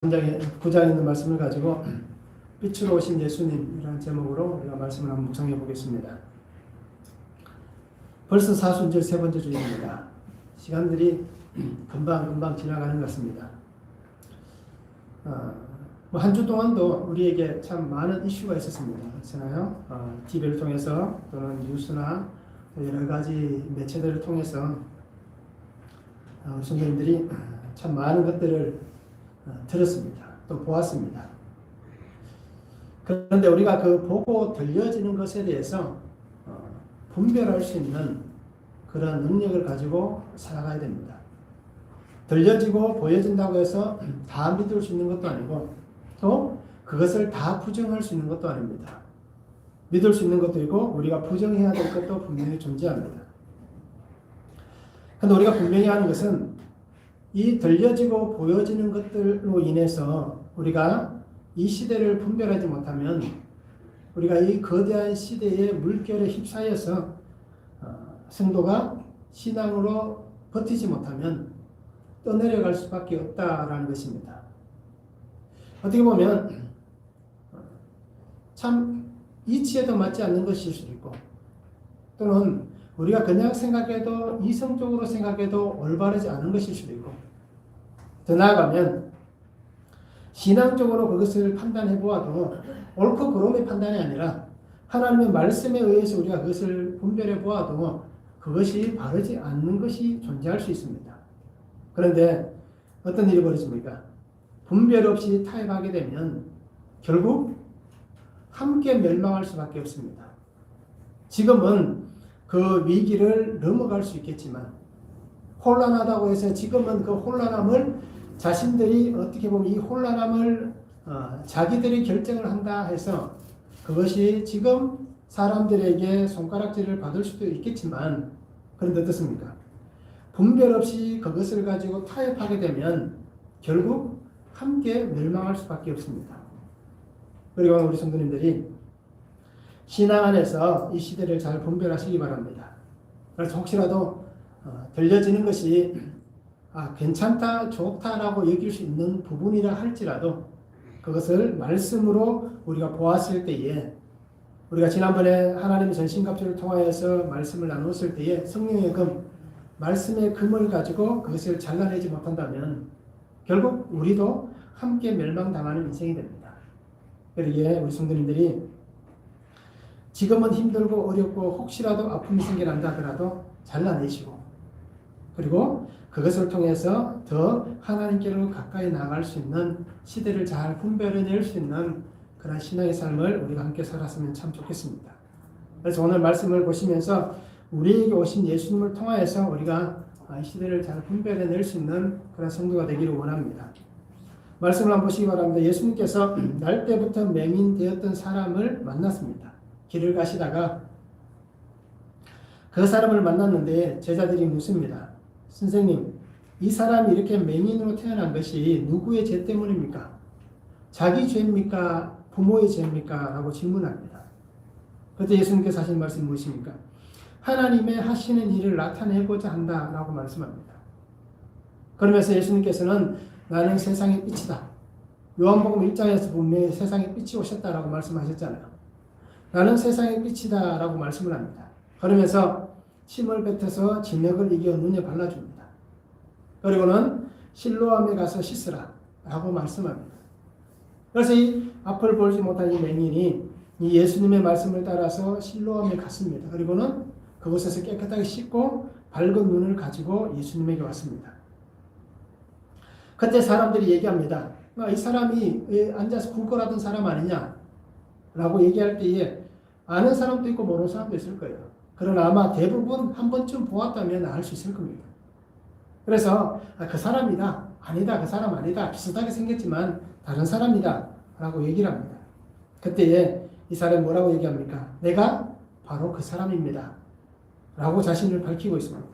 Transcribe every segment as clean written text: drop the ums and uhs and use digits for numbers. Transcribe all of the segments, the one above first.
3장에 9장에 있는 말씀을 가지고 빛으로 오신 예수님이라는 제목으로 우리가 말씀을 한번 묵상해 보겠습니다. 벌써 사순절 세 번째 주일입니다. 시간들이 금방 지나가는 것 같습니다. 한 주 동안도 우리에게 참 많은 이슈가 있었습니다. 그렇잖아요. TV를 통해서 또는 뉴스나 여러 가지 매체들을 통해서 우리 성도님들이 참 많은 것들을 들었습니다. 또 보았습니다. 그런데 우리가 그 보고 들려지는 것에 대해서 분별할 수 있는 그런 능력을 가지고 살아가야 됩니다. 들려지고 보여진다고 해서 다 믿을 수 있는 것도 아니고 또 그것을 다 부정할 수 있는 것도 아닙니다. 믿을 수 있는 것도 있고 우리가 부정해야 될 것도 분명히 존재합니다. 그런데 우리가 분명히 하는 것은 이 들려지고 보여지는 것들로 인해서 우리가 이 시대를 분별하지 못하면 우리가 이 거대한 시대의 물결에 휩싸여서 성도가 신앙으로 버티지 못하면 떠내려갈 수밖에 없다라는 것입니다. 어떻게 보면 참 이치에도 맞지 않는 것일 수도 있고 또는 우리가 그냥 생각해도 이성적으로 생각해도 올바르지 않은 것일 수도 있고 더 나아가면 신앙적으로 그것을 판단해 보아도 옳고 그름의 판단이 아니라 하나님의 말씀에 의해서 우리가 그것을 분별해 보아도 그것이 바르지 않는 것이 존재할 수 있습니다. 그런데 어떤 일이 벌어집니까? 분별 없이 타협하게 되면 결국 함께 멸망할 수밖에 없습니다. 지금은 그 위기를 넘어갈 수 있겠지만 혼란하다고 해서 지금은 그 혼란함을 자신들이 어떻게 보면 이 혼란함을 자기들이 결정을 한다 해서 그것이 지금 사람들에게 손가락질을 받을 수도 있겠지만 그런데 어떻습니까? 분별 없이 그것을 가지고 타협하게 되면 결국 함께 멸망할 수밖에 없습니다. 그리고 우리 성도님들이 신앙 안에서 이 시대를 잘 분별하시기 바랍니다. 그래서 혹시라도 들려지는 것이 괜찮다, 좋다라고 여길 수 있는 부분이라 할지라도 그것을 말씀으로 우리가 보았을 때에 우리가 지난번에 하나님의 전신갑주를 통하여서 말씀을 나누었을 때에 성령의 금, 말씀의 금을 가지고 그것을 잘라내지 못한다면 결국 우리도 함께 멸망당하는 인생이 됩니다. 그러기에 우리 성도님들이 지금은 힘들고 어렵고 혹시라도 아픔이 생겨난다 하더라도 잘라내시고 그리고 그것을 통해서 더 하나님께로 가까이 나아갈 수 있는 시대를 잘 분별해낼 수 있는 그런 신앙의 삶을 우리가 함께 살았으면 참 좋겠습니다. 그래서 오늘 말씀을 보시면서 우리에게 오신 예수님을 통하여서 우리가 이 시대를 잘 분별해낼 수 있는 그런 성도가 되기를 원합니다. 말씀을 한번 보시기 바랍니다. 예수님께서 날 때부터 맹인되었던 사람을 만났습니다. 길을 가시다가 그 사람을 만났는데 제자들이 묻습니다. 선생님, 이 사람이 이렇게 맹인으로 태어난 것이 누구의 죄 때문입니까? 자기 죄입니까? 부모의 죄입니까? 라고 질문합니다. 그때 예수님께서 하신 말씀이 무엇입니까? 하나님의 하시는 일을 나타내고자 한다 라고 말씀합니다. 그러면서 예수님께서는 나는 세상의 빛이다. 요한복음 1장에서 분명히 세상의 빛이 오셨다라고 말씀하셨잖아요. 나는 세상의 빛이다 라고 말씀을 합니다. 그러면서 침을 뱉어서 진역을 이겨 눈에 발라줍니다. 그리고는 실로암에 가서 씻으라 라고 말씀합니다. 그래서 이 앞을 보지 못한 이 맹인이 이 예수님의 말씀을 따라서 실로암에 갔습니다. 그리고는 그곳에서 깨끗하게 씻고 밝은 눈을 가지고 예수님에게 왔습니다. 그때 사람들이 얘기합니다. 이 사람이 앉아서 굴거라던 사람 아니냐 라고 얘기할 때에 아는 사람도 있고 모르는 사람도 있을 거예요. 그러나 아마 대부분 한 번쯤 보았다면 알 수 있을 겁니다. 그래서 그 사람이다, 아니다, 그 사람 아니다, 비슷하게 생겼지만 다른 사람이다 라고 얘기를 합니다. 그때에 이 사람이 뭐라고 얘기합니까? 내가 바로 그 사람입니다 라고 자신을 밝히고 있습니다.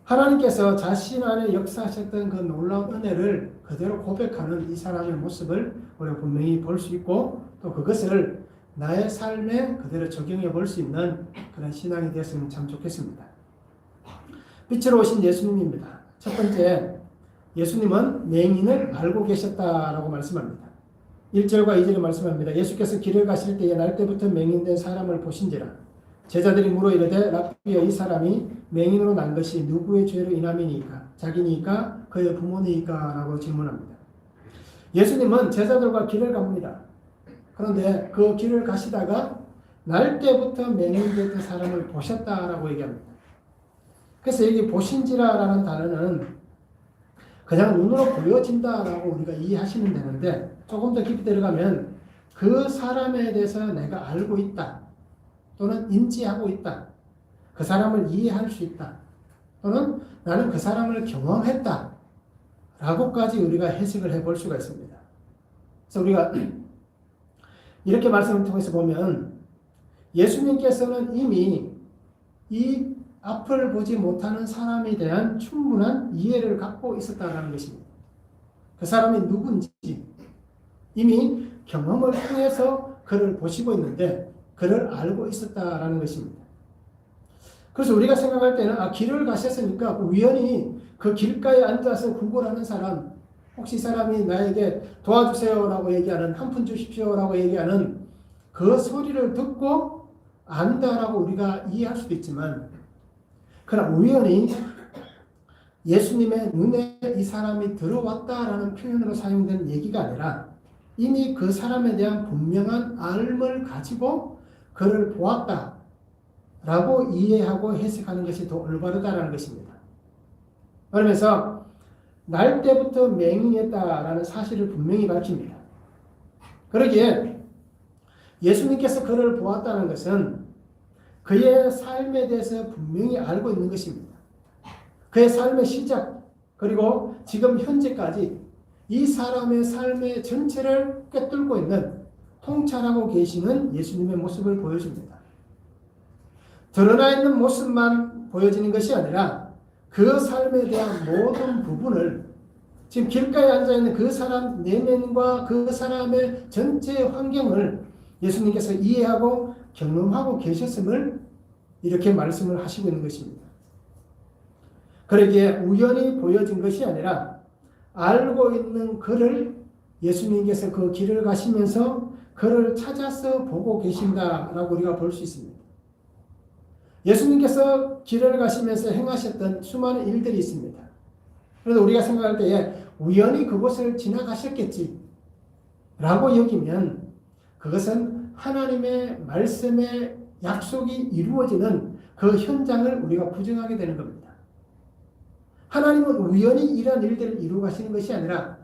하나님께서 자신 안에 역사하셨던 그 놀라운 은혜를 그대로 고백하는 이 사람의 모습을 우리가 분명히 볼 수 있고 또 그것을 나의 삶에 그대로 적용해 볼 수 있는 그런 신앙이 되었으면 참 좋겠습니다. 빛으로 오신 예수님입니다. 첫 번째, 예수님은 맹인을 알고 계셨다라고 말씀합니다. 1절과 2절에 말씀합니다. 예수께서 길을 가실 때에 날 때부터 맹인된 사람을 보신지라. 제자들이 물어 이르되 랍비여 이 사람이 맹인으로 난 것이 누구의 죄로 인함이니까? 자기니까 그의 부모니까? 라고 질문합니다. 예수님은 제자들과 길을 갑니다. 그런데 그 길을 가시다가 날 때부터 맹인됐던 사람을 보셨다라고 얘기합니다. 그래서 여기 보신지라라는 단어는 그냥 눈으로 보여진다라고 우리가 이해하시면 되는데, 조금 더 깊이 들어가면 그 사람에 대해서 내가 알고 있다, 또는 인지하고 있다, 그 사람을 이해할 수 있다, 또는 나는 그 사람을 경험했다 라고까지 우리가 해석을 해볼 수가 있습니다. 그래서 우리가 이렇게 말씀을 통해서 보면 예수님께서는 이미 이 앞을 보지 못하는 사람에 대한 충분한 이해를 갖고 있었다는 것입니다. 그 사람이 누군지 이미 경험을 통해서 그를 보시고 있는데 그를 알고 있었다라는 것입니다. 그래서 우리가 생각할 때는 길을 가셨으니까 우연히 그 길가에 앉아서 구걸하는 사람, 혹시 이 사람이 나에게 도와주세요라고 얘기하는, 한 푼 주십시오라고 얘기하는 그 소리를 듣고 안다라고 우리가 이해할 수도 있지만, 그러나 우연히 예수님의 눈에 이 사람이 들어왔다라는 표현으로 사용된 얘기가 아니라 이미 그 사람에 대한 분명한 알을 가지고 그를 보았다라고 이해하고 해석하는 것이 더 올바르다라는 것입니다. 그러면서 날 때부터 맹인이었다라는 사실을 분명히 밝힙니다. 그러기에 예수님께서 그를 보았다는 것은 그의 삶에 대해서 분명히 알고 있는 것입니다. 그의 삶의 시작, 그리고 지금 현재까지 이 사람의 삶의 전체를 꿰뚫고 있는, 통찰하고 계시는 예수님의 모습을 보여줍니다. 드러나 있는 모습만 보여지는 것이 아니라 그 삶에 대한 모든 부분을, 지금 길가에 앉아있는 그 사람 내면과 그 사람의 전체 환경을 예수님께서 이해하고 경험하고 계셨음을 이렇게 말씀을 하시고 있는 것입니다. 그러기에 우연히 보여진 것이 아니라 알고 있는 그를 예수님께서 그 길을 가시면서 그를 찾아서 보고 계신다라고 우리가 볼 수 있습니다. 예수님께서 길을 가시면서 행하셨던 수많은 일들이 있습니다. 그래서 우리가 생각할 때에 우연히 그곳을 지나가셨겠지 라고 여기면 그것은 하나님의 말씀의 약속이 이루어지는 그 현장을 우리가 부정하게 되는 겁니다. 하나님은 우연히 이러한 일들을 이루어 가시는 것이 아니라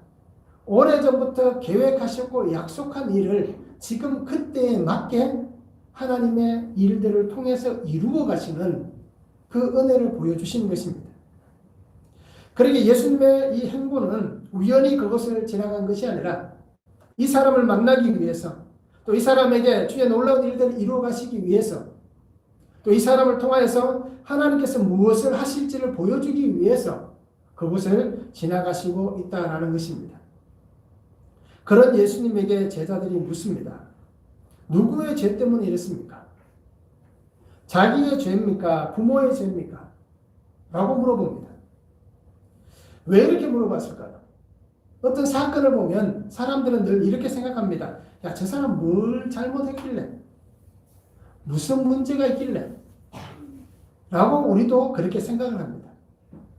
오래전부터 계획하셨고 약속한 일을 지금 그때에 맞게 하나님의 일들을 통해서 이루어 가시는 그 은혜를 보여주시는 것입니다. 그러기에 예수님의 이 행보는 우연히 그것을 지나간 것이 아니라 이 사람을 만나기 위해서, 또 이 사람에게 주의 놀라운 일들을 이루어 가시기 위해서, 또 이 사람을 통하여서 하나님께서 무엇을 하실지를 보여주기 위해서 그곳을 지나가시고 있다는 것입니다. 그런 예수님에게 제자들이 묻습니다. 누구의 죄 때문에 이랬습니까? 자기의 죄입니까? 부모의 죄입니까? 라고 물어봅니다. 왜 이렇게 물어봤을까요? 어떤 사건을 보면 사람들은 늘 이렇게 생각합니다. 야, 저 사람 뭘 잘못했길래? 무슨 문제가 있길래? 라고 우리도 그렇게 생각을 합니다.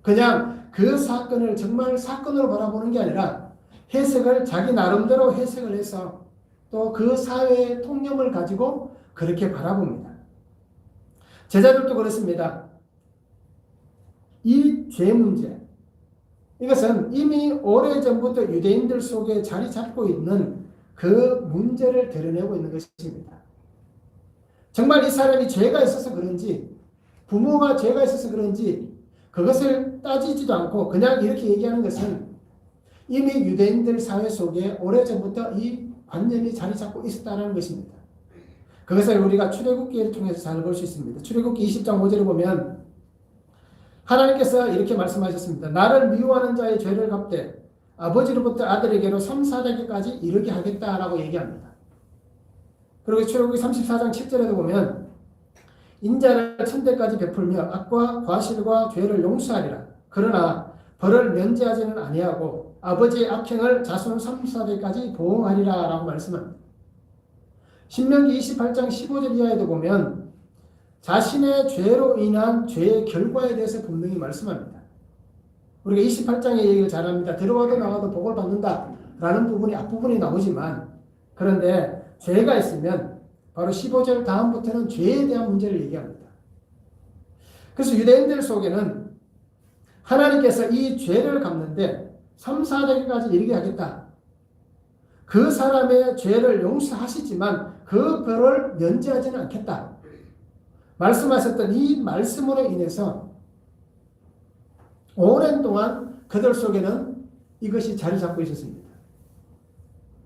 그냥 그 사건을 정말 사건으로 바라보는 게 아니라 해석을 자기 나름대로 해석을 해서 또 그 사회의 통념을 가지고 그렇게 바라봅니다. 제자들도 그렇습니다. 이 죄 문제, 이것은 이미 오래전부터 유대인들 속에 자리 잡고 있는 그 문제를 드러내고 있는 것입니다. 정말 이 사람이 죄가 있어서 그런지, 부모가 죄가 있어서 그런지 그것을 따지지도 않고 그냥 이렇게 얘기하는 것은 이미 유대인들 사회 속에 오래전부터 이 관념이 자리 잡고 있었다는 것입니다. 그것을 우리가 출애굽기를 통해서 잘 볼 수 있습니다. 출애굽기 20장 5절에 보면 하나님께서 이렇게 말씀하셨습니다. 나를 미워하는 자의 죄를 갚되 아버지로부터 아들에게로 3, 4대까지 이르게 하겠다라고 얘기합니다. 그리고 출애굽기 34장 7절에도 보면 인자를 천대까지 베풀며 악과 과실과 죄를 용서하리라. 그러나 벌을 면제하지는 아니하고 아버지의 악행을 자손 3, 4대까지 보응하리라 라고 말씀합니다. 신명기 28장 15절 이하에도 보면 자신의 죄로 인한 죄의 결과에 대해서 분명히 말씀합니다. 우리가 28장의 얘기를 잘 합니다. 들어와도 나와도 복을 받는다 라는 부분이 앞부분이 나오지만, 그런데 죄가 있으면 바로 15절 다음부터는 죄에 대한 문제를 얘기합니다. 그래서 유대인들 속에는 하나님께서 이 죄를 갚는데 3, 4대까지 이르게 하겠다. 그 사람의 죄를 용서하시지만 그 벌을 면제하지는 않겠다. 말씀하셨던 이 말씀으로 인해서 오랜 동안 그들 속에는 이것이 자리 잡고 있었습니다.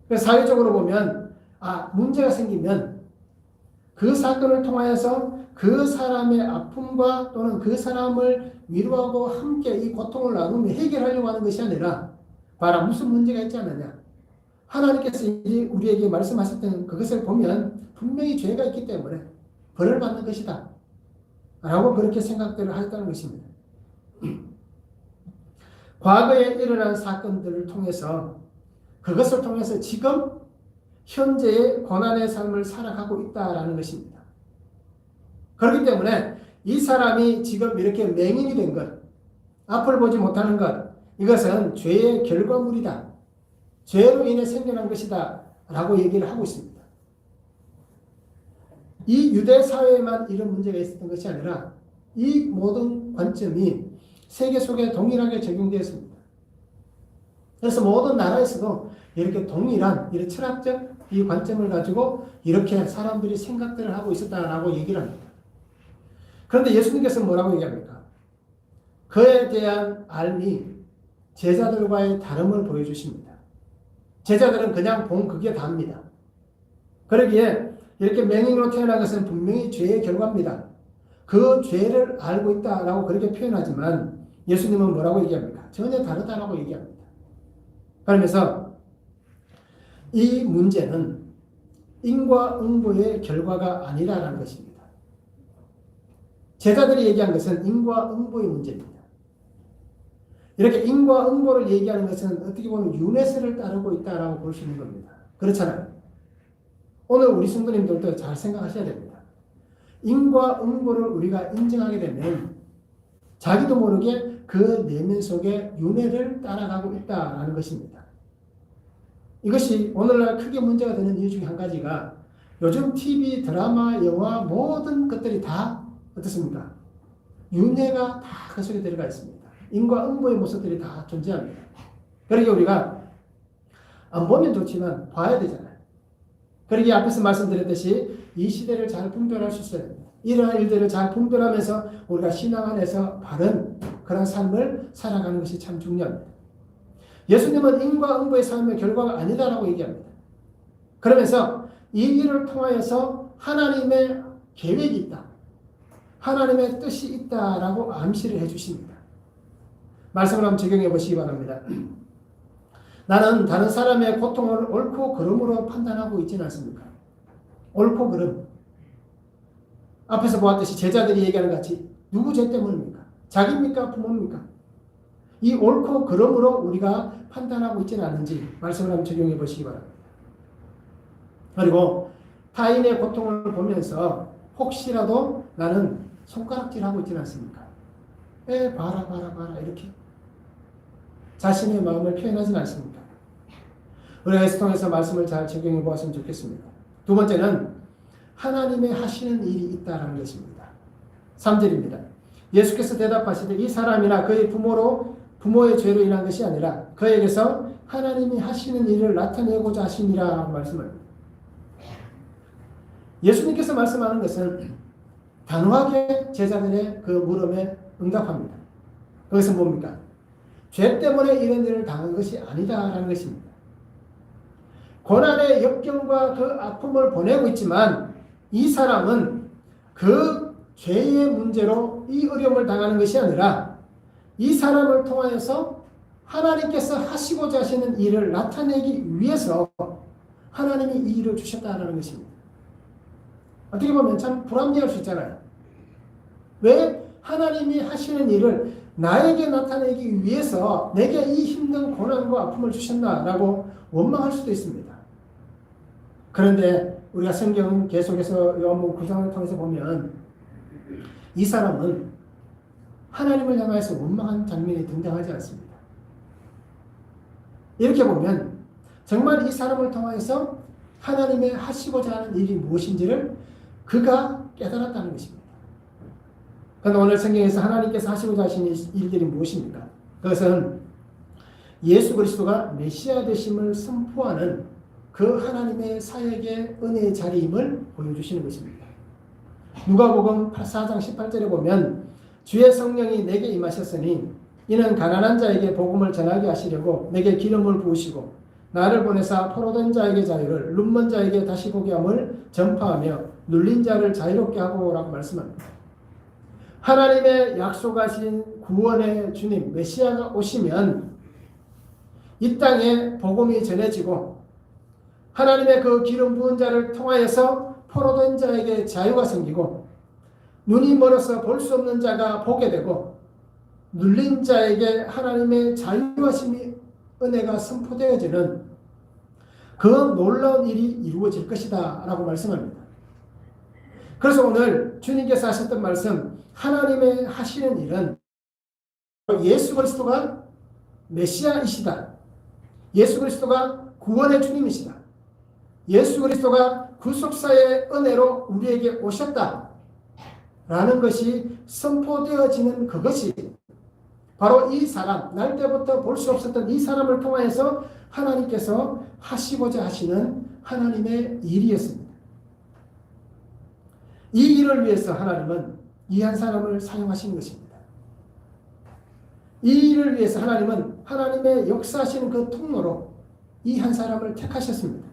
그래서 사회적으로 보면 문제가 생기면 그 사건을 통하여서 그 사람의 아픔과 또는 그 사람을 위로하고 함께 이 고통을 나누며 해결하려고 하는 것이 아니라, 봐라 무슨 문제가 있지 않느냐, 하나님께서 우리에게 말씀하셨던 그것을 보면 분명히 죄가 있기 때문에 벌을 받는 것이다 라고 그렇게 생각들을 하였다는 것입니다. 과거에 일어난 사건들을 통해서, 그것을 통해서 지금 현재의 고난의 삶을 살아가고 있다라는 것입니다. 그렇기 때문에 이 사람이 지금 이렇게 맹인이 된 것, 앞을 보지 못하는 것, 이것은 죄의 결과물이다, 죄로 인해 생겨난 것이다 라고 얘기를 하고 있습니다. 이 유대 사회에만 이런 문제가 있었던 것이 아니라 이 모든 관점이 세계 속에 동일하게 적용되었습니다. 그래서 모든 나라에서도 이렇게 동일한 이런 철학적 이 관점을 가지고 이렇게 사람들이 생각들을 하고 있었다라고 얘기를 합니다. 그런데 예수님께서 뭐라고 얘기합니까? 그에 대한 알미 제자들과의 다름을 보여주십니다. 제자들은 그냥 본 그게 답니다. 그러기에 이렇게 맹인으로 태어난 것은 분명히 죄의 결과입니다. 그 죄를 알고 있다라고 그렇게 표현하지만 예수님은 뭐라고 얘기합니까? 전혀 다르다라고 얘기합니다. 그러면서 이 문제는 인과응보의 결과가 아니라는 것입니다. 제자들이 얘기한 것은 인과응보의 문제입니다. 이렇게 인과응보를 얘기하는 것은 어떻게 보면 윤회세를 따르고 있다라고 볼 수 있는 겁니다. 그렇잖아요. 오늘 우리 성도님들도 잘 생각하셔야 됩니다. 인과응보를 우리가 인정하게 되면 자기도 모르게 그 내면 속에 윤회를 따라가고 있다라는 것입니다. 이것이 오늘날 크게 문제가 되는 이유 중에 한 가지가 요즘 TV, 드라마, 영화 모든 것들이 다 어떻습니까? 윤회가 다 그 속에 들어가 있습니다. 인과응보의 모습들이 다 존재합니다. 그러기에 우리가 안 보면 좋지만 봐야 되잖아요. 그러기에 앞에서 말씀드렸듯이 이 시대를 잘 분별할 수 있어야 됩니다. 이러한 일들을 잘 분별하면서 우리가 신앙 안에서 바른 그런 삶을 살아가는 것이 참 중요합니다. 예수님은 인과응보의 삶의 결과가 아니다라고 얘기합니다. 그러면서 이 일을 통하여서 하나님의 계획이 있다, 하나님의 뜻이 있다라고 암시를 해주십니다. 말씀을 한번 적용해 보시기 바랍니다. 나는 다른 사람의 고통을 옳고 그름으로 판단하고 있지는 않습니까? 옳고 그름. 앞에서 보았듯이 제자들이 얘기하는 같이 누구 죄 때문입니까? 자기입니까? 부모입니까? 이 옳고 그름으로 우리가 판단하고 있지는 않은지 말씀을 한번 적용해 보시기 바랍니다. 그리고 타인의 고통을 보면서 혹시라도 나는 손가락질하고 있지는 않습니까? 봐라 이렇게 자신의 마음을 표현하지는 않습니까? 우리가 에스 통해서 말씀을 잘 적용해 보았으면 좋겠습니다. 두 번째는 하나님의 하시는 일이 있다는 것입니다. 3절입니다. 예수께서 대답하시되 이 사람이나 그의 부모의 죄로 인한 것이 아니라 그에게서 하나님이 하시는 일을 나타내고자 하심이라 말씀합니다. 예수님께서 말씀하는 것은 단호하게 제자들의 그 물음에 응답합니다. 그것은 뭡니까? 죄 때문에 이런 일을 당한 것이 아니다라는 것입니다. 고난의 역경과 그 아픔을 보내고 있지만 이 사람은 그 죄의 문제로 이 어려움을 당하는 것이 아니라 이 사람을 통하여서 하나님께서 하시고자 하시는 일을 나타내기 위해서 하나님이 이 일을 주셨다는 것입니다. 어떻게 보면 참 불합리할 수 있잖아요. 왜 하나님이 하시는 일을 나에게 나타내기 위해서 내게 이 힘든 고난과 아픔을 주셨나라고 원망할 수도 있습니다. 그런데 우리가 성경 계속해서 요한복음 9장을 통해서 보면 이 사람은 하나님을 향해서 원망한 장면이 등장하지 않습니다. 이렇게 보면 정말 이 사람을 통해서 하나님의 하시고자 하는 일이 무엇인지를 그가 깨달았다는 것입니다. 그런데 오늘 성경에서 하나님께서 하시고자 하시는 일들이 무엇입니까? 그것은 예수 그리스도가 메시아 되심을 선포하는 그 하나님의 사역의 은혜의 자리임을 보여주시는 것입니다. 누가복음 4장 18절에 보면 주의 성령이 내게 임하셨으니 이는 가난한 자에게 복음을 전하게 하시려고 내게 기름을 부으시고 나를 보내사 포로된 자에게 자유를 눈먼 자에게 다시 보게 함을 전파하며 눌린 자를 자유롭게 하고라고 말씀합니다. 하나님의 약속하신 구원의 주님 메시아가 오시면 이 땅에 복음이 전해지고 하나님의 그 기름 부은 자를 통하여서 포로된 자에게 자유가 생기고 눈이 멀어서 볼 수 없는 자가 보게 되고 눌린 자에게 하나님의 자유하심이 은혜가 선포되어지는 그 놀라운 일이 이루어질 것이다 라고 말씀합니다. 그래서 오늘 주님께서 하셨던 말씀 하나님의 하시는 일은 예수 그리스도가 메시아이시다. 예수 그리스도가 구원의 주님이시다. 예수 그리스도가 구속사의 은혜로 우리에게 오셨다 라는 것이 선포되어지는 그것이 바로 이 사람, 날 때부터 볼 수 없었던 이 사람을 통하여서 하나님께서 하시고자 하시는 하나님의 일이었습니다. 이 일을 위해서 하나님은 이 한 사람을 사용하시는 것입니다. 이 일을 위해서 하나님은 하나님의 역사하시는 그 통로로 이 한 사람을 택하셨습니다.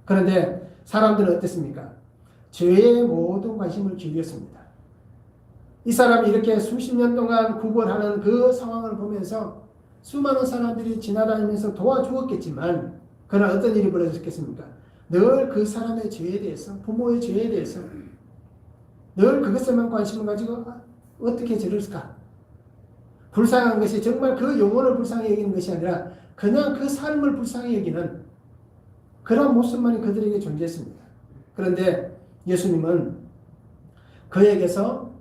그런데 사람들은 어땠습니까? 죄에 모든 관심을 기울였습니다. 이 사람이 이렇게 수십 년 동안 구걸하는 그 상황을 보면서 수많은 사람들이 지나다니면서 도와주었겠지만 그러나 어떤 일이 벌어졌겠습니까? 늘 그 사람의 죄에 대해서 부모의 죄에 대해서 늘 그것에만 관심을 가지고 어떻게 저럴까? 불쌍한 것이 정말 그 영혼을 불쌍히 여기는 것이 아니라 그냥 그 삶을 불쌍히 여기는 그런 모습만이 그들에게 존재했습니다. 그런데 예수님은 그에게서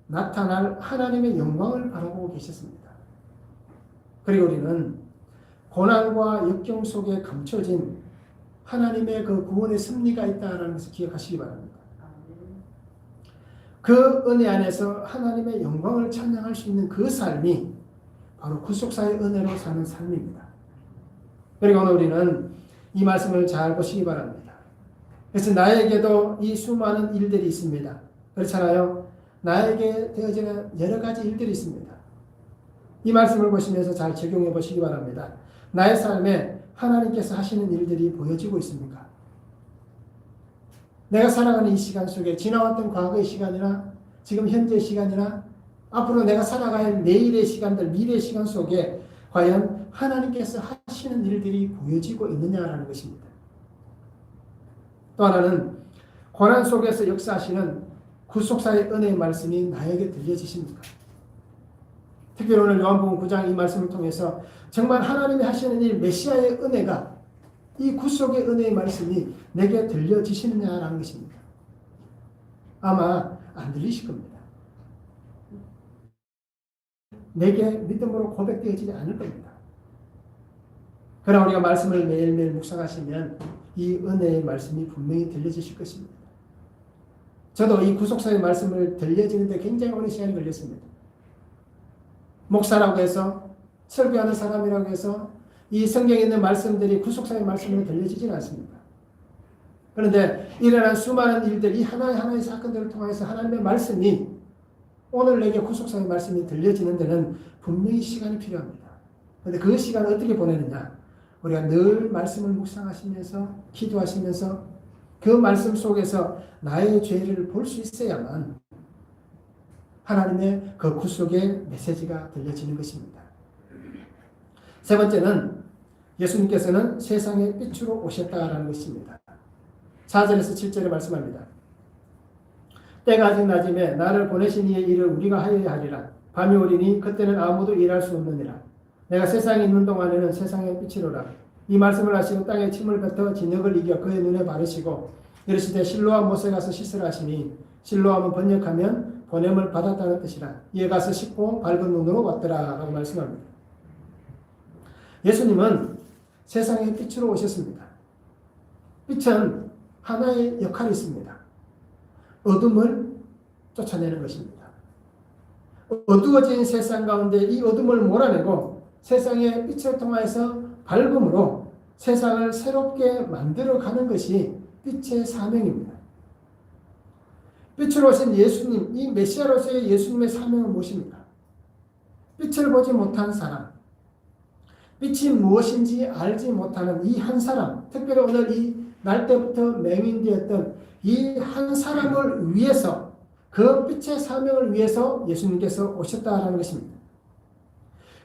나타날 하나님의 영광을 바라보고 계셨습니다. 그리고 우리는 고난과 역경 속에 감춰진 하나님의 그 구원의 섭리가 있다는 것을 기억하시기 바랍니다. 그 은혜 안에서 하나님의 영광을 찬양할 수 있는 그 삶이 바로 구속사의 은혜로 사는 삶입니다. 그리고 오늘 우리는 이 말씀을 잘 보시기 바랍니다. 그래서 나에게도 이 수많은 일들이 있습니다. 그렇잖아요. 나에게 되어지는 여러 가지 일들이 있습니다. 이 말씀을 보시면서 잘 적용해 보시기 바랍니다. 나의 삶에 하나님께서 하시는 일들이 보여지고 있습니까? 내가 살아가는 이 시간 속에 지나왔던 과거의 시간이나 지금 현재의 시간이나 앞으로 내가 살아갈 내일의 시간들, 미래의 시간 속에 과연 하나님께서 하시는 일들이 보여지고 있느냐라는 것입니다. 또 하나는 고난 속에서 역사하시는 구속사의 은혜의 말씀이 나에게 들려지십니까? 특별히 오늘 요한복음 9장 이 말씀을 통해서 정말 하나님이 하시는 일 메시아의 은혜가 이 구속의 은혜의 말씀이 내게 들려지시느냐라는 것입니다. 아마 안 들리실 겁니다. 내게 믿음으로 고백되어지지 않을 겁니다. 그러나 우리가 말씀을 매일매일 묵상하시면 이 은혜의 말씀이 분명히 들려지실 것입니다. 저도 이 구속사의 말씀을 들려지는데 굉장히 오랜 시간이 걸렸습니다. 목사라고 해서 설교하는 사람이라고 해서 이 성경에 있는 말씀들이 구속사의 말씀으로 들려지지는 않습니다. 그런데 일어난 수많은 일들, 이 하나하나의 사건들을 통해서 하나님의 말씀이 오늘 내게 구속사의 말씀이 들려지는 데는 분명히 시간이 필요합니다. 그런데 그 시간을 어떻게 보내느냐? 우리가 늘 말씀을 묵상하시면서 기도하시면서 그 말씀 속에서 나의 죄를 볼 수 있어야만 하나님의 그 구속의 메시지가 들려지는 것입니다. 세 번째는 예수님께서는 세상의 빛으로 오셨다라는 것입니다. 4절에서 7절에 말씀합니다. 때가 아직 낮음에 나를 보내신 이의 일을 우리가 하여야 하리라. 밤이 오리니 그때는 아무도 일할 수 없느니라. 내가 세상에 있는 동안에는 세상의 빛이로라. 이 말씀을 하시고 땅에 침을 뱉어 진흙을 이겨 그의 눈에 바르시고 이르시되 실로암 못에 가서 씻으라 하시니 실로암은 번역하면 보냄을 받았다는 뜻이라. 이에 가서 씻고 밝은 눈으로 왔더라 라고 말씀합니다. 예수님은 세상의 빛으로 오셨습니다. 빛은 하나의 역할이 있습니다. 어둠을 쫓아내는 것입니다. 어두워진 세상 가운데 이 어둠을 몰아내고 세상의 빛을 통하여서 밝음으로 세상을 새롭게 만들어가는 것이 빛의 사명입니다. 빛으로 오신 예수님, 이 메시아로서의 예수님의 사명은 무엇입니까? 빛을 보지 못한 사람, 빛이 무엇인지 알지 못하는 이 한 사람, 특별히 오늘 이 날 때부터 맹인되었던 이 한 사람을 위해서, 그 빛의 사명을 위해서 예수님께서 오셨다라는 것입니다.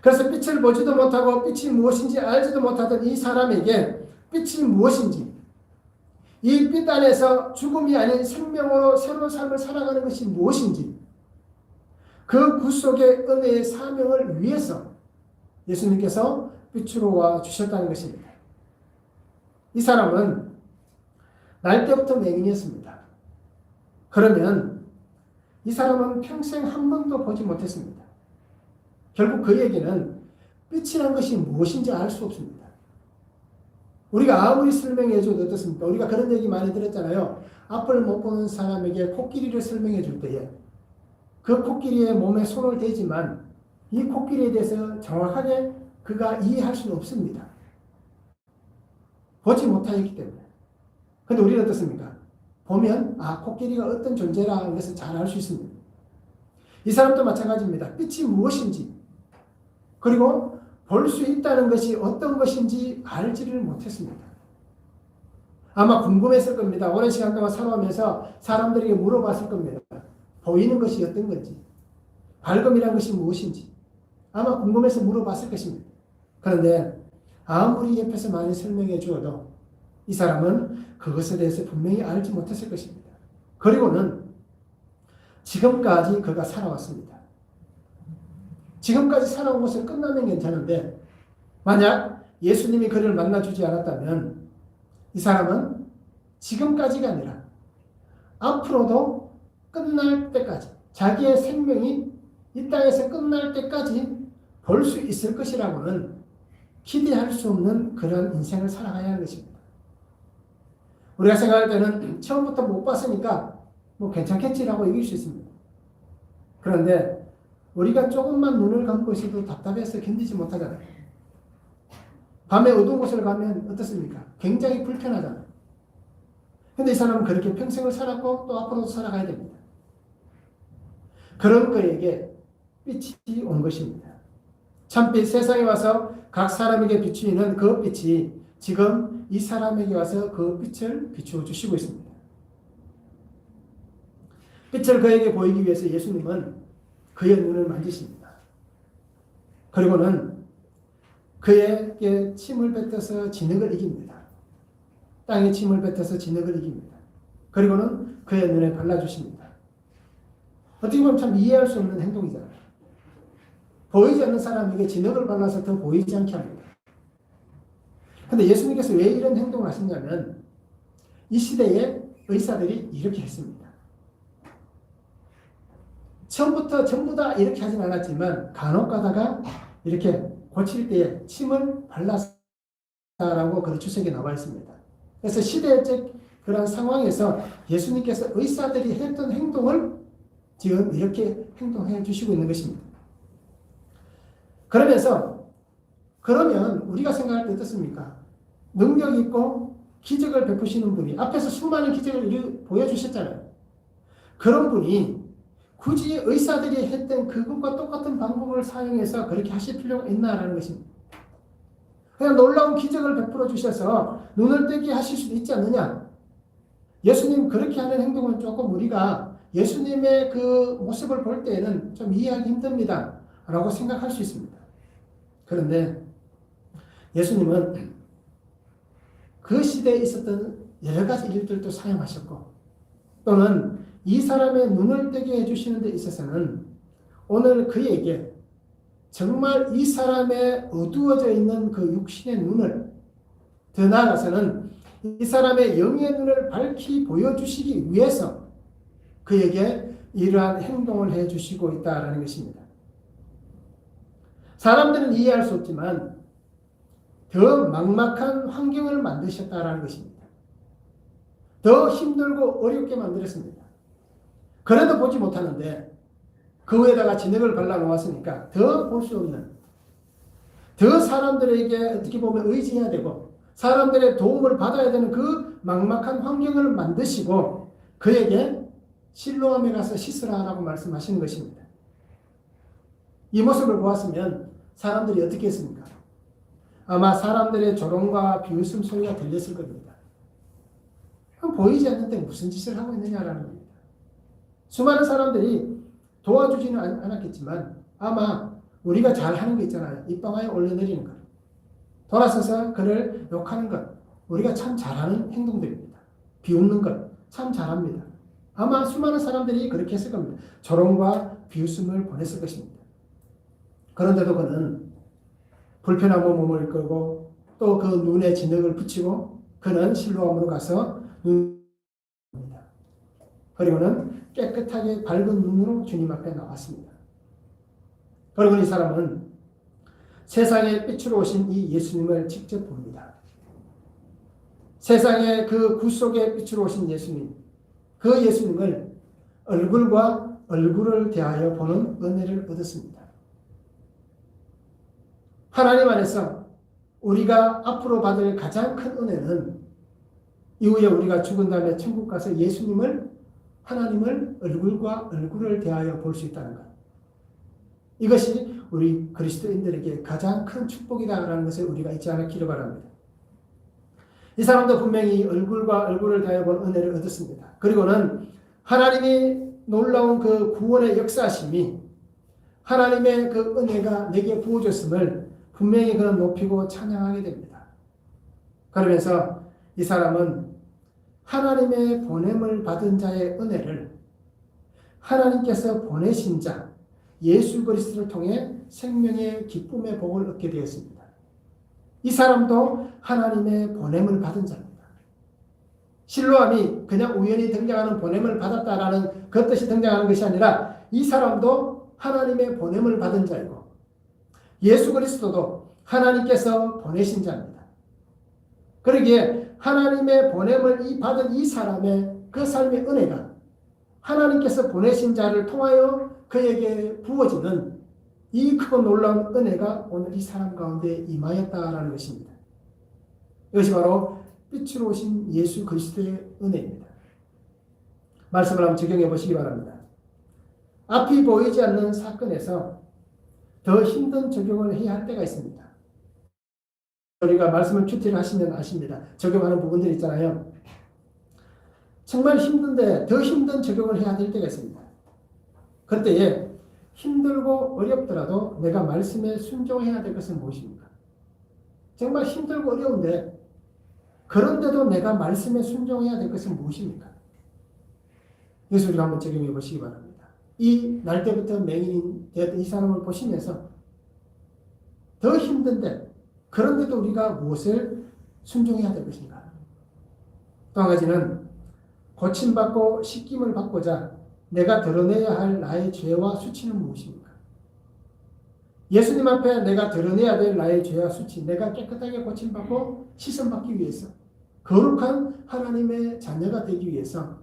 그래서 빛을 보지도 못하고 빛이 무엇인지 알지도 못하던 이 사람에게 빛이 무엇인지, 이 빛 안에서 죽음이 아닌 생명으로 새로운 삶을 살아가는 것이 무엇인지, 그 구속의 은혜의 사명을 위해서 예수님께서 빛으로 와 주셨다는 것입니다. 이 사람은 날 때부터 맹인이었습니다. 그러면 이 사람은 평생 한 번도 보지 못했습니다. 결국 그에게는 빛이란 것이 무엇인지 알 수 없습니다. 우리가 아무리 설명해 줘도 어떻습니까? 우리가 그런 얘기 많이 들었잖아요. 앞을 못 보는 사람에게 코끼리를 설명해 줄 때에 그 코끼리의 몸에 손을 대지만 이 코끼리에 대해서 정확하게 그가 이해할 수는 없습니다. 보지 못하였기 때문에. 근데 우리는 어떻습니까? 보면 코끼리가 어떤 존재라는 것을 잘 알 수 있습니다. 이 사람도 마찬가지입니다. 빛이 무엇인지, 그리고 볼 수 있다는 것이 어떤 것인지 알지를 못했습니다. 아마 궁금했을 겁니다. 오랜 시간 동안 살아오면서 사람들에게 물어봤을 겁니다. 보이는 것이 어떤 건지, 밝음이란 것이 무엇인지 아마 궁금해서 물어봤을 것입니다. 그런데 아무리 옆에서 많이 설명해 주어도 이 사람은 그것에 대해서 분명히 알지 못했을 것입니다. 그리고는 지금까지 그가 살아왔습니다. 지금까지 살아온 것은 끝나면 괜찮은데 만약 예수님이 그를 만나주지 않았다면 이 사람은 지금까지가 아니라 앞으로도 끝날 때까지, 자기의 생명이 이 땅에서 끝날 때까지 볼 수 있을 것이라고는 기대할 수 없는 그런 인생을 살아가야 하는 것입니다. 우리가 생각할 때는 처음부터 못 봤으니까 뭐 괜찮겠지라고 얘기할 수 있습니다. 그런데 우리가 조금만 눈을 감고 있어도 답답해서 견디지 못하잖아요. 밤에 어두운 곳을 가면 어떻습니까? 굉장히 불편하잖아요. 근데 이 사람은 그렇게 평생을 살았고 또 앞으로도 살아가야 됩니다. 그런 그에게 빛이 온 것입니다. 참빛, 세상에 와서 각 사람에게 비추이는 그 빛이 지금 이 사람에게 와서 그 빛을 비추어 주시고 있습니다. 빛을 그에게 보이기 위해서 예수님은 그의 눈을 만지십니다. 그리고는 그에게 침을 뱉어서 진흙을 이깁니다. 땅에 침을 뱉어서 진흙을 이깁니다. 그리고는 그의 눈에 발라주십니다. 어떻게 보면 참 이해할 수 없는 행동이잖아요. 보이지 않는 사람에게 진흙을 발라서 더 보이지 않게 합니다. 근데 예수님께서 왜 이런 행동을 하셨냐면 이 시대의 의사들이 이렇게 했습니다. 처음부터 전부 다 이렇게 하진 않았지만 간혹 가다가 이렇게 고칠 때에 침을 발라라고 그런 주석이 나와 있습니다. 그래서 시대적 그런 상황에서 예수님께서 의사들이 했던 행동을 지금 이렇게 행동해 주시고 있는 것입니다. 그러면 우리가 생각할 때 어떻습니까? 능력 있고 기적을 베푸시는 분이 앞에서 수많은 기적을 보여주셨잖아요. 그런 분이 굳이 의사들이 했던 그것과 똑같은 방법을 사용해서 그렇게 하실 필요가 있나라는 것입니다. 그냥 놀라운 기적을 베풀어 주셔서 눈을 뜨게 하실 수도 있지 않느냐. 예수님 그렇게 하는 행동은 조금 우리가 예수님의 그 모습을 볼 때에는 좀 이해하기 힘듭니다 라고 생각할 수 있습니다. 그런데 예수님은 그 시대에 있었던 여러 가지 일들도 사용하셨고 또는 이 사람의 눈을 뜨게 해주시는 데 있어서는 오늘 그에게 정말 이 사람의 어두워져 있는 그 육신의 눈을, 더 나아가서는 이 사람의 영의 눈을 밝히 보여주시기 위해서 그에게 이러한 행동을 해주시고 있다는 것입니다. 사람들은 이해할 수 없지만 더 막막한 환경을 만드셨다는 것입니다. 더 힘들고 어렵게 만들었습니다. 그래도 보지 못하는데 그 위에다가 진흙을 발라놓았으니까 더 볼 수 없는, 더 사람들에게 어떻게 보면 의지해야 되고 사람들의 도움을 받아야 되는 그 막막한 환경을 만드시고 그에게 실로암에 가서 씻으라라고 말씀하시는 것입니다. 이 모습을 보았으면 사람들이 어떻게 했습니까? 아마 사람들의 조롱과 비웃음 소리가 들렸을 겁니다. 보이지 않는데 무슨 짓을 하고 있느냐라는 겁니다. 수많은 사람들이 도와주지는 않았겠지만 아마 우리가 잘하는 거 있잖아요. 입방아에 올려내리는 것, 돌아서서 그를 욕하는 것, 우리가 참 잘하는 행동들입니다. 비웃는 것 참 잘합니다. 아마 수많은 사람들이 그렇게 했을 겁니다. 조롱과 비웃음을 보냈을 것입니다. 그런데도 그는 불편한 몸을 끌고 또 그 눈에 진흙을 붙이고 그는 실로암으로 가서 눈입니다. 그리고는 깨끗하게 밝은 눈으로 주님 앞에 나왔습니다. 그리고 이 사람은 세상의 빛으로 오신 이 예수님을 직접 봅니다. 세상의 그 구속의 빛으로 오신 예수님, 그 예수님을 얼굴과 얼굴을 대하여 보는 은혜를 얻었습니다. 하나님 안에서 우리가 앞으로 받을 가장 큰 은혜는 이후에 우리가 죽은 다음에 천국 가서 예수님을, 하나님을 얼굴과 얼굴을 대하여 볼 수 있다는 것. 이것이 우리 그리스도인들에게 가장 큰 축복이다라는 것을 우리가 잊지 않기를 바랍니다. 이 사람도 분명히 얼굴과 얼굴을 대하여 본 은혜를 얻었습니다. 그리고는 하나님이 놀라운 그 구원의 역사심이, 하나님의 그 은혜가 내게 부어졌음을 분명히 그는 높이고 찬양하게 됩니다. 그러면서 이 사람은 하나님의 보냄을 받은 자의 은혜를 하나님께서 보내신 자 예수 그리스도를 통해 생명의 기쁨의 복을 얻게 되었습니다. 이 사람도 하나님의 보냄을 받은 자입니다. 실로암이 그냥 우연히 등장하는 보냄을 받았다라는 그 뜻이 등장하는 것이 아니라 이 사람도 하나님의 보냄을 받은 자이고 예수 그리스도도 하나님께서 보내신 자입니다. 그러기에 하나님의 보냄을 받은 이 사람의 그 삶의 은혜가 하나님께서 보내신 자를 통하여 그에게 부어지는 이 크고 놀라운 은혜가 오늘 이 사람 가운데 임하였다라는 것입니다. 이것이 바로 빛으로 오신 예수 그리스도의 은혜입니다. 말씀을 한번 적용해 보시기 바랍니다. 앞이 보이지 않는 사건에서 더 힘든 적용을 해야 할 때가 있습니다. 우리가 말씀을 큐티를 하시면 아십니다. 적용하는 부분들 있잖아요. 정말 힘든데 더 힘든 적용을 해야 될 때가 있습니다. 그때에 힘들고 어렵더라도 내가 말씀에 순종해야 될 것은 무엇입니까? 정말 힘들고 어려운데 그런데도 내가 말씀에 순종해야 될 것은 무엇입니까? 이것을 우리가 한번 적용해 보시기 바랍니다. 이 날 때부터 맹인인 이 사람을 보시면서 더 힘든데 그런데도 우리가 무엇을 순종해야 될 것인가? 또 한 가지는 고침받고 씻김을 받고자 내가 드러내야 할 나의 죄와 수치는 무엇입니까? 예수님 앞에 내가 드러내야 될 나의 죄와 수치, 내가 깨끗하게 고침받고 씻음받기 위해서, 거룩한 하나님의 자녀가 되기 위해서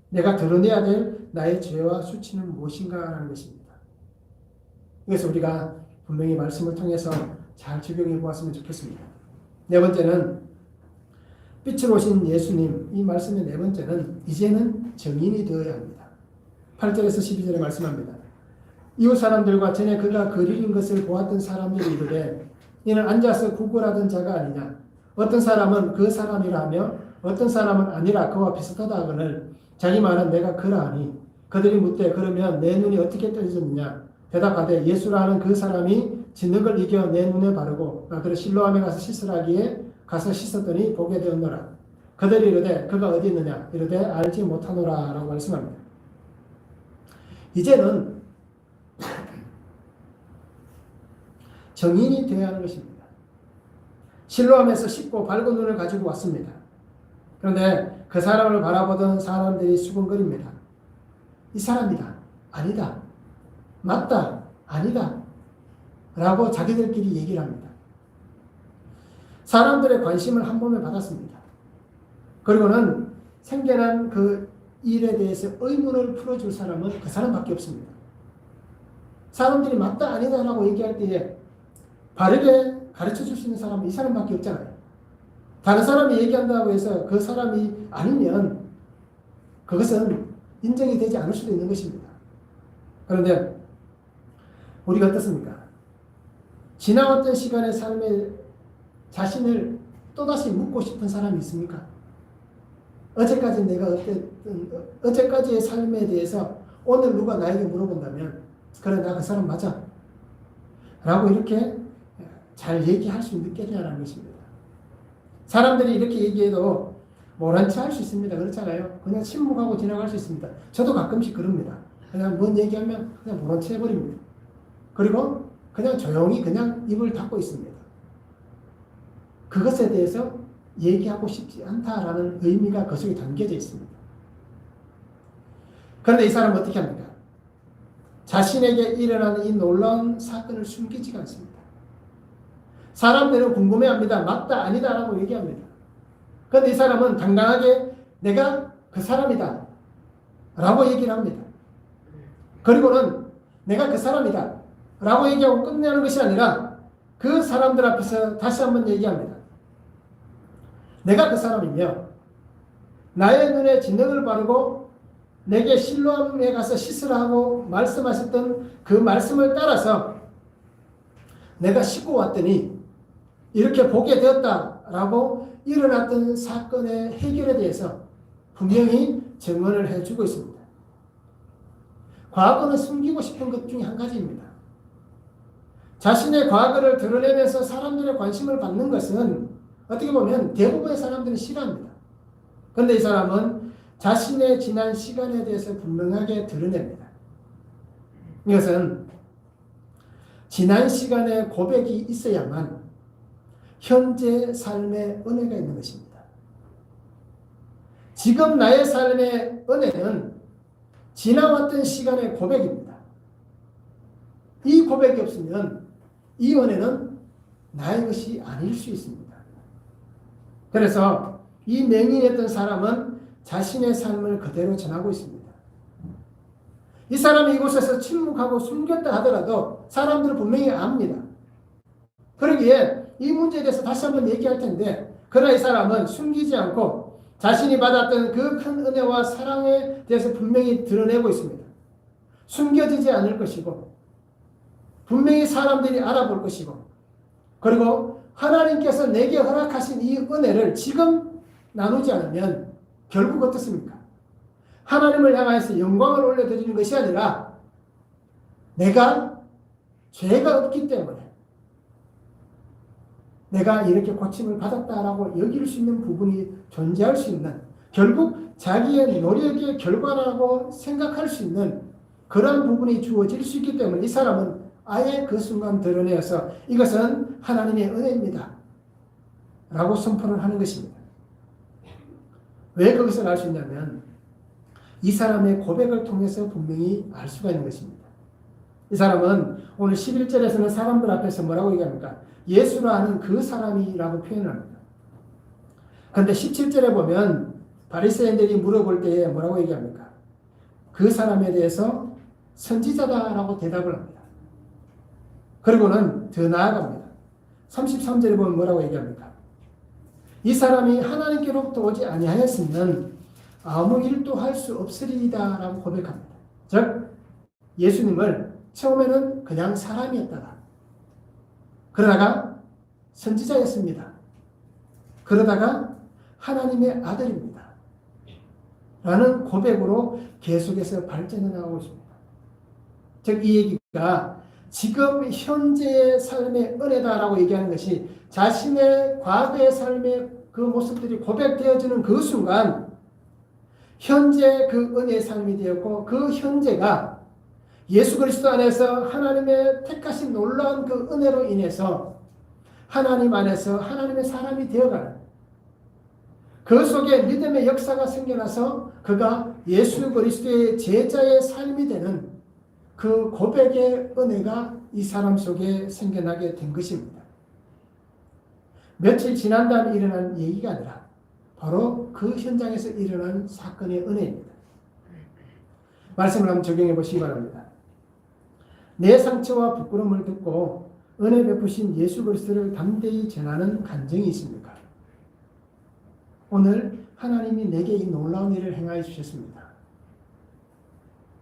내가 드러내야 될 나의 죄와 수치는 무엇인가라는 것입니다. 그래서 우리가 분명히 말씀을 통해서 잘 적용해 보았으면 좋겠습니다. 네 번째는 빛으로 오신 예수님, 이 말씀의 네 번째는 이제는 증인이 되어야 합니다. 8절에서 12절에 말씀합니다. 이웃 사람들과 전에 그가 거리는 것을 보았던 사람들이 이르되 이는 앉아서 구걸하던 자가 아니냐. 어떤 사람은 그 사람이라 하며 어떤 사람은 아니라 그와 비슷하다 하거늘 자기 말은 내가 그라 하니 그들이 묻되 그러면 내 눈이 어떻게 떠졌느냐. 대답하되 예수라 하는 그 사람이 진흙을 이겨 내 눈에 바르고 그를 실로암에 가서 씻으라기에 가서 씻었더니 보게 되었노라. 그들이 이르되 그가 어디 있느냐. 이르되 알지 못하노라 라고 말씀합니다. 이제는 정인이 되어야 하는 것입니다. 실로암에서 씻고 밝은 눈을 가지고 왔습니다. 그런데 그 사람을 바라보던 사람들이 수군거립니다. 이 사람이다. 아니다. 맞다. 아니다. 라고 자기들끼리 얘기를 합니다. 사람들의 관심을 한 몸에 받았습니다. 그리고는 생겨난 그 일에 대해서 의문을 풀어줄 사람은 그 사람밖에 없습니다. 사람들이 맞다 아니다 라고 얘기할 때에 바르게 가르쳐줄 수 있는 사람은 이 사람밖에 없잖아요. 다른 사람이 얘기한다고 해서 그 사람이 아니면 그것은 인정이 되지 않을 수도 있는 것입니다. 그런데 우리가 어떻습니까? 지나왔던 시간의 삶에 자신을 또다시 묻고 싶은 사람이 있습니까? 어제까지 내가 어땠던, 어제까지의 삶에 대해서 오늘 누가 나에게 물어본다면, 그래, 나 그 사람 맞아. 라고 이렇게 잘 얘기할 수 있겠냐는 것입니다. 사람들이 이렇게 얘기해도 모른 체 할 수 있습니다. 그렇잖아요. 그냥 침묵하고 지나갈 수 있습니다. 저도 가끔씩 그럽니다. 그냥 뭔 얘기하면 그냥 모른 체 해버립니다. 그리고 그냥 조용히 그냥 입을 닫고 있습니다. 그것에 대해서 얘기하고 싶지 않다라는 의미가 그 속에 담겨져 있습니다. 그런데 이 사람은 어떻게 합니까? 자신에게 일어나는 이 놀라운 사건을 숨기지가 않습니다. 사람들은 궁금해합니다. 맞다 아니다 라고 얘기합니다. 그런데 이 사람은 당당하게 내가 그 사람이다 라고 얘기를 합니다. 그리고는 내가 그 사람이다 라고 얘기하고 끝내는 것이 아니라 그 사람들 앞에서 다시 한번 얘기합니다. 내가 그 사람이며 나의 눈에 진흙을 바르고 내게 실로암에 가서 씻으라 하고 말씀하셨던 그 말씀을 따라서 내가 씻고 왔더니 이렇게 보게 되었다라고 일어났던 사건의 해결에 대해서 분명히 증언을 해주고 있습니다. 과거는 숨기고 싶은 것 중에 한 가지입니다. 자신의 과거를 드러내면서 사람들의 관심을 받는 것은 어떻게 보면 대부분의 사람들은 싫어합니다. 그런데 이 사람은 자신의 지난 시간에 대해서 분명하게 드러냅니다. 이것은 지난 시간의 고백이 있어야만 현재 삶의 은혜가 있는 것입니다. 지금 나의 삶의 은혜는 지나왔던 시간의 고백입니다. 이 고백이 없으면 이 은혜는 나의 것이 아닐 수 있습니다. 그래서 이 맹인이었던 사람은 자신의 삶을 그대로 전하고 있습니다. 이 사람이 이곳에서 침묵하고 숨겼다 하더라도 사람들은 분명히 압니다. 그러기에 이 문제에 대해서 다시 한번 얘기할 텐데, 그러나 이 사람은 숨기지 않고 자신이 받았던 그 큰 은혜와 사랑에 대해서 분명히 드러내고 있습니다. 숨겨지지 않을 것이고 분명히 사람들이 알아볼 것이고, 그리고 하나님께서 내게 허락하신 이 은혜를 지금 나누지 않으면 결국 어떻습니까? 하나님을 향해서 영광을 올려드리는 것이 아니라 내가 죄가 없기 때문에 내가 이렇게 고침을 받았다라고 여길 수 있는 부분이 존재할 수 있는, 결국 자기의 노력의 결과라고 생각할 수 있는 그런 부분이 주어질 수 있기 때문에 이 사람은 아예 그 순간 드러내어서 이것은 하나님의 은혜입니다 라고 선포를 하는 것입니다. 왜 그것을 알 수 있냐면 이 사람의 고백을 통해서 분명히 알 수가 있는 것입니다. 이 사람은 오늘 11절에서는 사람들 앞에서 뭐라고 얘기합니까? 예수라 하는 그 사람이라고 표현을 합니다. 그런데 17절에 보면 바리새인들이 물어볼 때에 뭐라고 얘기합니까? 그 사람에 대해서 선지자다라고 대답을 합니다. 그리고는 더 나아갑니다. 33절에 보면 뭐라고 얘기합니까? 이 사람이 하나님께로부터 오지 아니하였으면 아무 일도 할 수 없으리이다 라고 고백합니다. 즉 예수님을 처음에는 그냥 사람이었다가, 그러다가 선지자였습니다. 그러다가 하나님의 아들입니다 라는 고백으로 계속해서 발전해 나가고 있습니다. 즉 이 얘기가 지금 현재의 삶의 은혜다라고 얘기하는 것이 자신의 과거의 삶의 그 모습들이 고백되어지는 그 순간 현재 그 은혜의 삶이 되었고, 그 현재가 예수 그리스도 안에서 하나님의 택하신 놀라운 그 은혜로 인해서 하나님 안에서 하나님의 사람이 되어가는, 그 속에 믿음의 역사가 생겨나서 그가 예수 그리스도의 제자의 삶이 되는 그 고백의 은혜가 이 사람 속에 생겨나게 된 것입니다. 며칠 지난 다음에 일어난 얘기가 아니라 바로 그 현장에서 일어난 사건의 은혜입니다. 말씀을 한번 적용해 보시기 바랍니다. 내 상처와 부끄러움을 듣고 은혜 베푸신 예수 그리스도를 담대히 전하는 간증이 있습니까? 오늘 하나님이 내게 이 놀라운 일을 행하여 주셨습니다.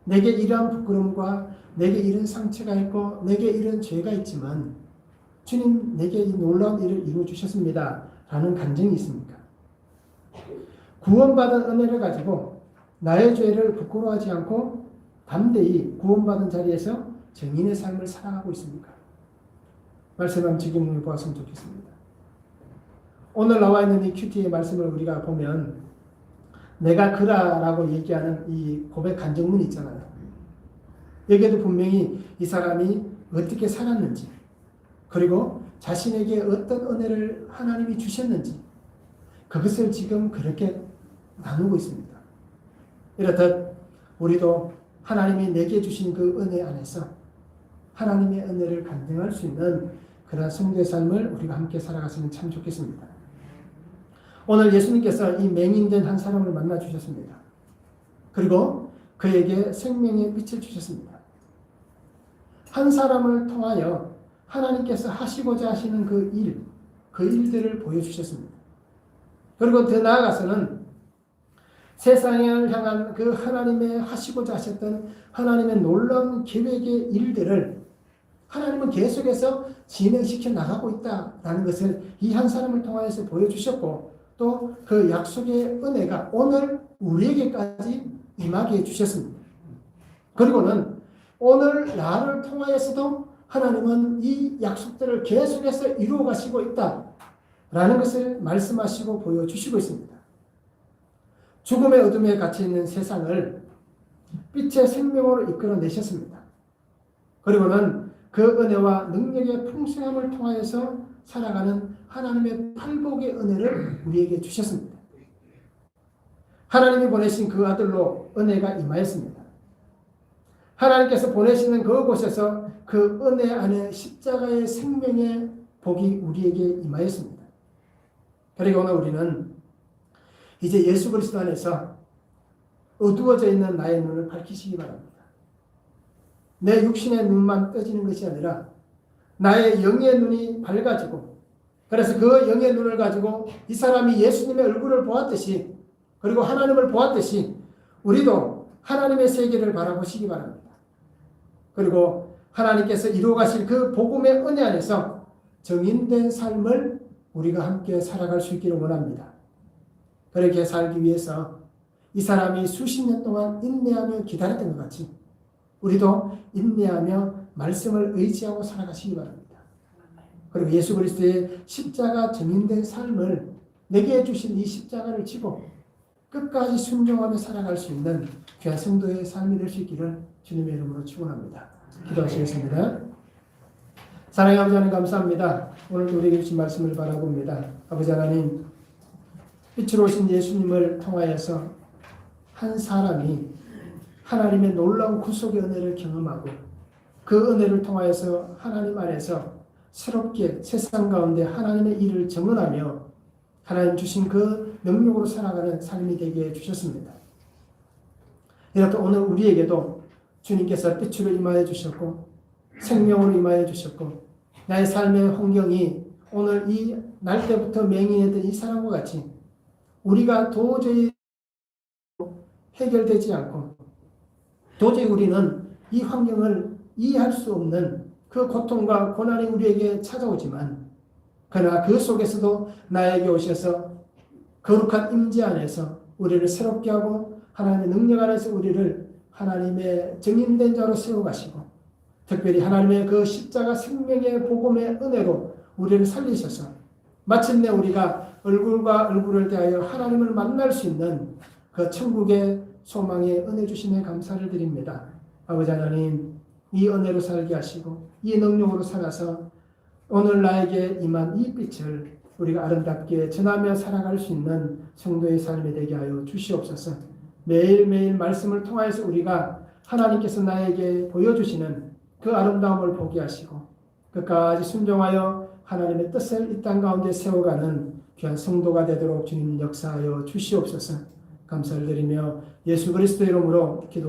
내게 이러한 부끄러움과 내게 이런 상처가 있고 내게 이런 죄가 있지만 주님 내게 이 놀라운 일을 이루어 주셨습니다. 라는 간증이 있습니까? 구원받은 은혜를 가지고 나의 죄를 부끄러워하지 않고 담대히 구원받은 자리에서 정인의 삶을 살아가고 있습니까? 말씀 한번 적용해 보았으면 좋겠습니다. 오늘 나와 있는 이 큐티의 말씀을 우리가 보면 내가 그라라고 얘기하는 이 고백 간증문이 있잖아요. 여기에도 분명히 이 사람이 어떻게 살았는지, 그리고 자신에게 어떤 은혜를 하나님이 주셨는지, 그것을 지금 그렇게 나누고 있습니다. 이렇듯 우리도 하나님이 내게 주신 그 은혜 안에서 하나님의 은혜를 간증할 수 있는 그런 성도의 삶을 우리가 함께 살아갔으면 참 좋겠습니다. 오늘 예수님께서 이 맹인된 한 사람을 만나 주셨습니다. 그리고 그에게 생명의 빛을 주셨습니다. 한 사람을 통하여 하나님께서 하시고자 하시는 그 일들을 보여주셨습니다. 그리고 더 나아가서는 세상을 향한 그 하나님의 하시고자 하셨던 하나님의 놀라운 계획의 일들을 하나님은 계속해서 진행시켜 나가고 있다라는 것을 이 한 사람을 통하여서 보여주셨고, 또 그 약속의 은혜가 오늘 우리에게까지 임하게 해주셨습니다. 그리고는 오늘 나를 통하여서도 하나님은 이 약속들을 계속해서 이루어 가시고 있다라는 것을 말씀하시고 보여주시고 있습니다. 죽음의 어둠에 갇혀있는 세상을 빛의 생명으로 이끌어내셨습니다. 그리고는 그 은혜와 능력의 풍성함을 통하여서 살아가는 하나님의 팔복의 은혜를 우리에게 주셨습니다. 하나님이 보내신 그 아들로 은혜가 임하였습니다. 하나님께서 보내시는 그곳에서 그 은혜 안에 십자가의 생명의 복이 우리에게 임하였습니다. 그리고 오늘 우리는 이제 예수 그리스도 안에서 어두워져 있는 나의 눈을 밝히시기 바랍니다. 내 육신의 눈만 떠지는 것이 아니라 나의 영의 눈이 밝아지고, 그래서 그 영의 눈을 가지고 이 사람이 예수님의 얼굴을 보았듯이, 그리고 하나님을 보았듯이 우리도 하나님의 세계를 바라보시기 바랍니다. 그리고 하나님께서 이루어 가실 그 복음의 은혜 안에서 정인된 삶을 우리가 함께 살아갈 수 있기를 원합니다. 그렇게 살기 위해서 이 사람이 수십 년 동안 인내하며 기다렸던 것 같이 우리도 인내하며 말씀을 의지하고 살아가시기 바랍니다. 그리고 예수 그리스도의 십자가 정인된 삶을 내게 주신 이 십자가를 지고 끝까지 순종하며 살아갈 수 있는 귀한 성도의 삶이 될 수 있기를 주님의 이름으로 축원합니다. 기도하시겠습니다. 사랑의 아버지 하나님 감사합니다. 오늘도 우리에게 주신 말씀을 바라봅니다. 아버지 하나님, 빛으로 오신 예수님을 통하여서 한 사람이 하나님의 놀라운 구속의 은혜를 경험하고 그 은혜를 통하여서 하나님 안에서 새롭게 세상 가운데 하나님의 일을 증언하며 하나님 주신 그 능력으로 살아가는 삶이 되게 해주셨습니다. 이렇게 오늘 우리에게도 주님께서 빛으로 임하여 주셨고 생명으로 임하여 주셨고, 나의 삶의 환경이 오늘 이 날 때부터 맹인했던 이 사람과 같이 우리가 도저히 해결되지 않고 도저히 우리는 이 환경을 이해할 수 없는 그 고통과 고난이 우리에게 찾아오지만, 그러나 그 속에서도 나에게 오셔서 거룩한 임재 안에서 우리를 새롭게 하고 하나님의 능력 안에서 우리를 하나님의 증인된 자로 세워가시고, 특별히 하나님의 그 십자가 생명의 복음의 은혜로 우리를 살리셔서 마침내 우리가 얼굴과 얼굴을 대하여 하나님을 만날 수 있는 그 천국의 소망에 은혜 주심에 감사를 드립니다. 아버지 하나님, 이 은혜로 살게 하시고 이 능력으로 살아서 오늘 나에게 임한 이 빛을 우리가 아름답게 전하며 살아갈 수 있는 성도의 삶이 되게 하여 주시옵소서. 매일매일 말씀을 통하여서 우리가 하나님께서 나에게 보여주시는 그 아름다움을 보게 하시고 끝까지 순종하여 하나님의 뜻을 이 땅 가운데 세워가는 귀한 성도가 되도록 주님 역사하여 주시옵소서. 감사를 드리며 예수 그리스도 이름으로 기도